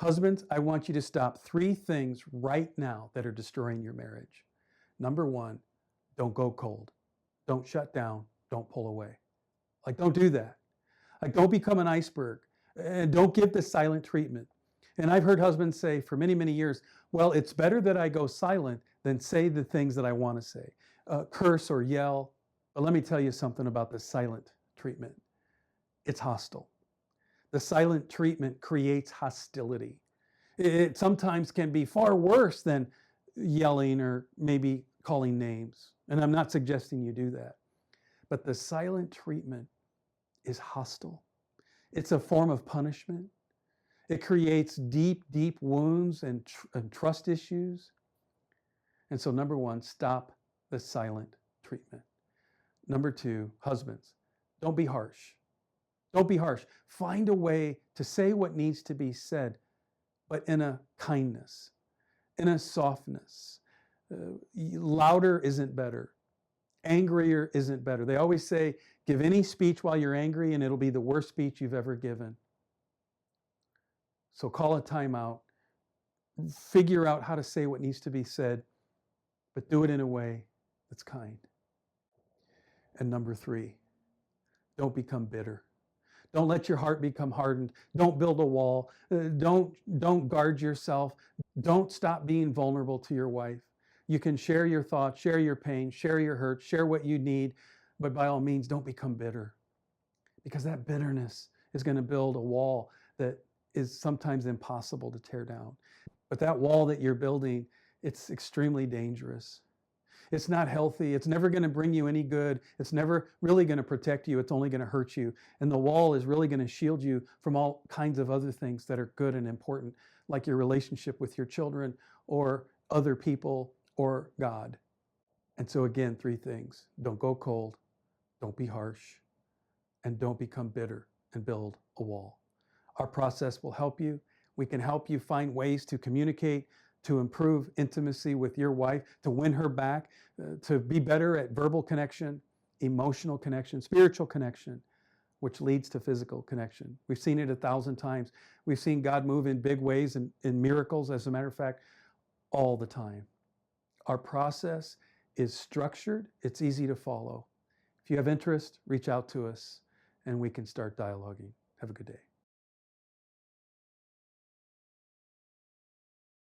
Husbands, I want you to stop 3 things right now that are destroying your marriage. Number 1, don't go cold. Don't shut down. Don't pull away. Like, don't do that. Like, don't become an iceberg. And don't give the silent treatment. And I've heard husbands say for many, many years, well, it's better that I go silent than say the things that I want to say, curse or yell. But let me tell you something about the silent treatment. It's hostile. The silent treatment creates hostility. It sometimes can be far worse than yelling or maybe calling names. And I'm not suggesting you do that. But the silent treatment is hostile. It's a form of punishment. It creates deep, deep wounds and trust issues. And so, number 1, stop the silent treatment. Number 2, husbands, don't be harsh. Don't be harsh. Find a way to say what needs to be said, but in a kindness, in a softness. Louder isn't better. Angrier isn't better. They always say, give any speech while you're angry and it'll be the worst speech you've ever given. So call a timeout. Figure out how to say what needs to be said, but do it in a way that's kind. And number 3, don't become bitter. Don't let your heart become hardened. Don't build a wall. Don't guard yourself. Don't stop being vulnerable to your wife. You can share your thoughts, share your pain, share your hurt, share what you need, but by all means, don't become bitter. Because that bitterness is going to build a wall that is sometimes impossible to tear down. But that wall that you're building, it's extremely dangerous. It's not healthy. It's never going to bring you any good. It's never really going to protect you. It's only going to hurt you. And the wall is really going to shield you from all kinds of other things that are good and important, like your relationship with your children or other people or God. And so again, 3 things. Don't go cold. Don't be harsh. And don't become bitter and build a wall. Our process will help you. We can help you find ways to communicate, to improve intimacy with your wife, to win her back, to be better at verbal connection, emotional connection, spiritual connection, which leads to physical connection. We've seen it 1,000 times. We've seen God move in big ways and in miracles, as a matter of fact, all the time. Our process is structured. It's easy to follow. If you have interest, reach out to us and we can start dialoguing. Have a good day.